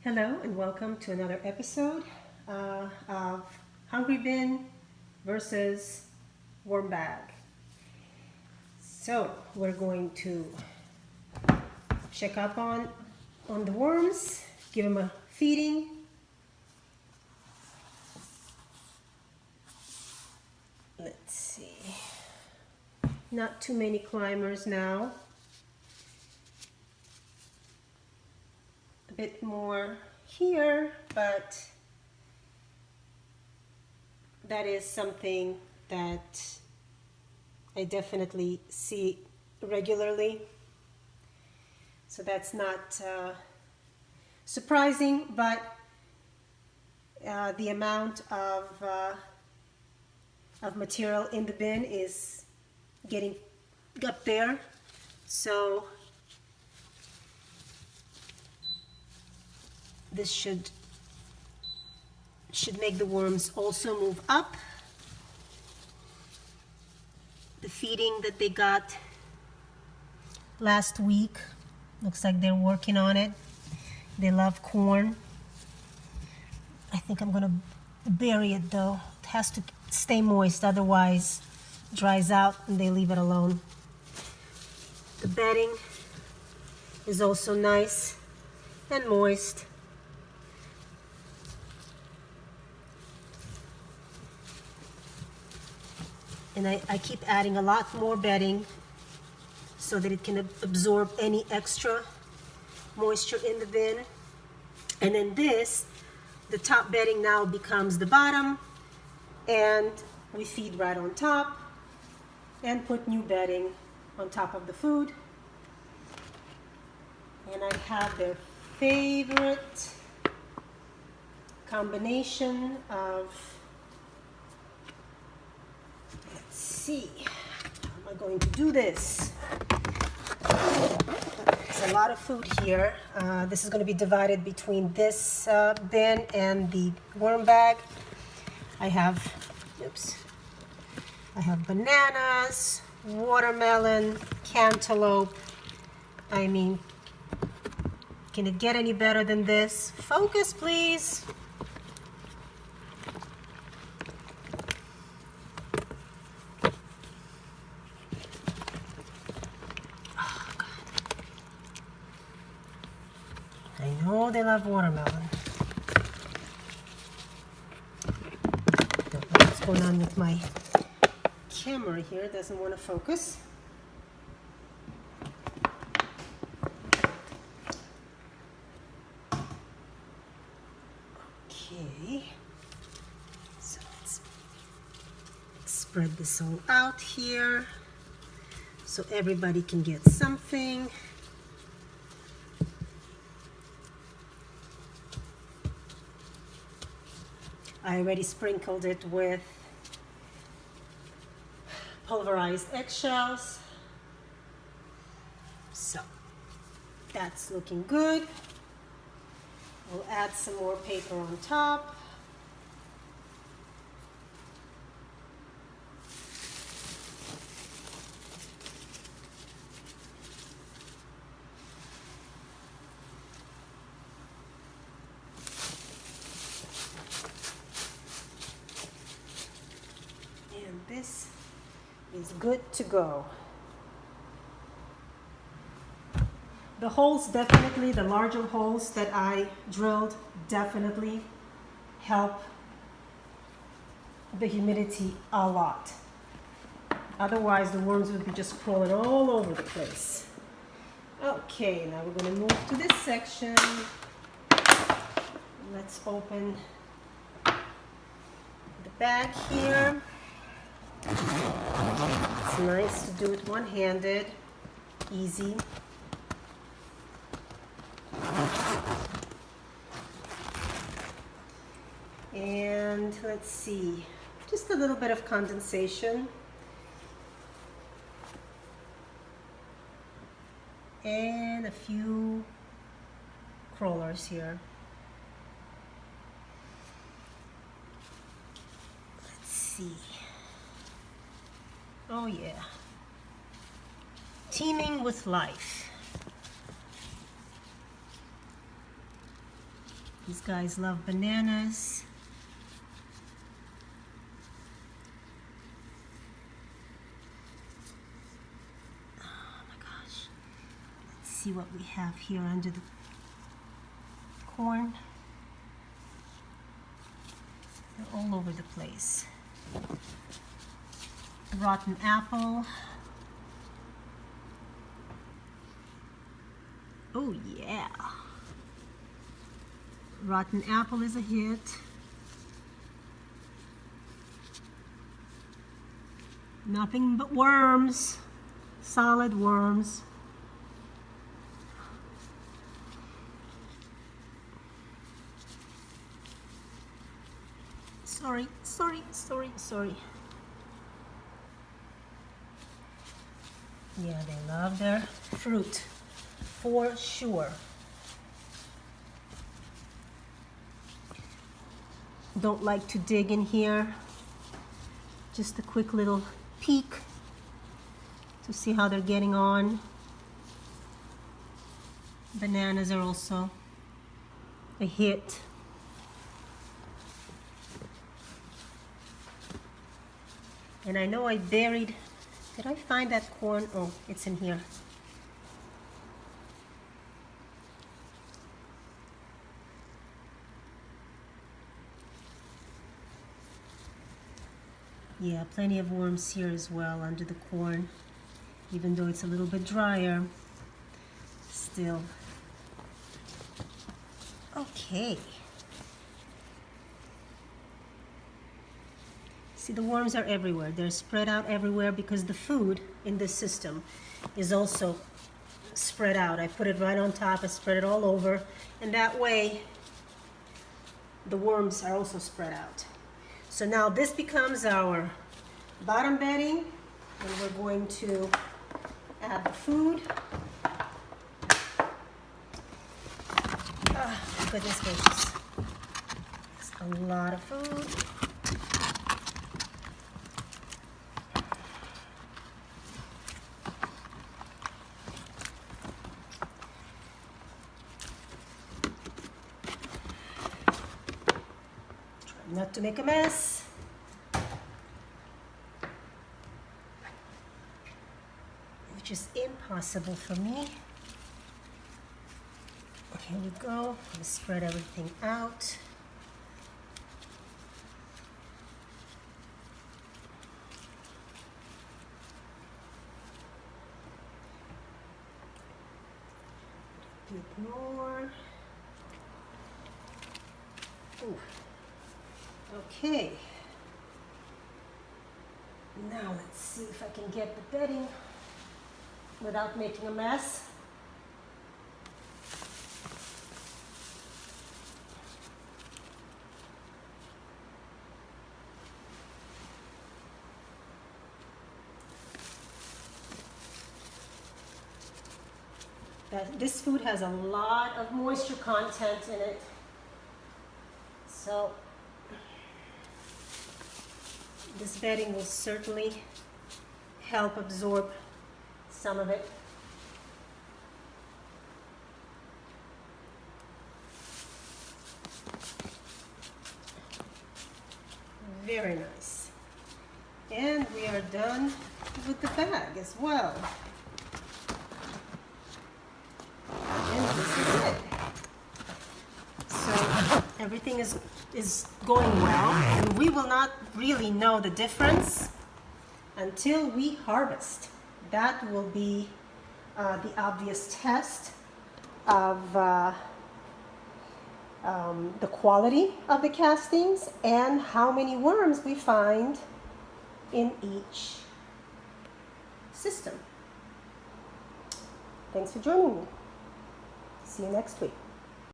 Hello and welcome to another episode of Hungry Bin versus Worm Bag. So we're going to check up on the worms, give them a feeding. Let's see, not too many climbers now. A bit more here, but that is something that I definitely see regularly. So that's not surprising, but the amount of material in the bin is getting up there. So this should make the worms also move up. The feeding that they got last week, looks like they're working on it. They love corn. I think I'm gonna bury it though. It has to stay moist, otherwise it dries out and they leave it alone. The bedding is also nice and moist. And I keep adding a lot more bedding so that it can absorb any extra moisture in the bin. And then this, the top bedding now becomes the bottom, and we feed right on top and put new bedding on top of the food. And I have their favorite combination of, let's see, how am I going to do this? There's a lot of food here. This is going to be divided between this bin and the worm bag. I have bananas, watermelon, cantaloupe. I mean, can it get any better than this? Focus, please. Oh, God. I know they love watermelon. Don't know what's going on with my camera here. It doesn't want to focus. Okay, so let's spread this all out here so everybody can get something. I already sprinkled it with pulverized eggshells. So that's looking good. We'll add some more paper on top. And this is good to go. The holes definitely, the larger holes that I drilled definitely help the humidity a lot. Otherwise the worms would be just crawling all over the place. Okay, now we're going to move to this section. Let's open the bag here. It's nice to do it one-handed, easy. And let's see, just a little bit of condensation. And a few crawlers here. Let's see. Oh yeah. Teeming with life. These guys love bananas. Oh my gosh. Let's see what we have here under the corn. They're all over the place. Rotten apple. Oh yeah. Rotten apple is a hit. Nothing but worms. Solid worms. Sorry. Yeah, they love their fruit, for sure. Don't like to dig in here. Just a quick little peek to see how they're getting on. Bananas are also a hit. And I know I buried, did I find that corn? Oh, it's in here. Yeah, plenty of worms here as well under the corn. Even though it's a little bit drier, still. Okay. See, the worms are everywhere. They're spread out everywhere because the food in this system is also spread out. I put it right on top, I spread it all over, and that way the worms are also spread out. So now this becomes our bottom bedding, and we're going to add the food. Oh, goodness gracious. It's a lot of food. Try not to make a mess. Which is impossible for me. Here we go. I'm going to spread everything out. A bit more. Ooh. Okay. Now let's see if I can get the bedding without making a mess. This food has a lot of moisture content in it, so this bedding will certainly help absorb some of it. Very nice. And we are done with the bag as well. And this is it. So everything is going well, and we will not really know the difference until we harvest. That will be the obvious test of the quality of the castings and how many worms we find in each system. Thanks for joining me. See you next week.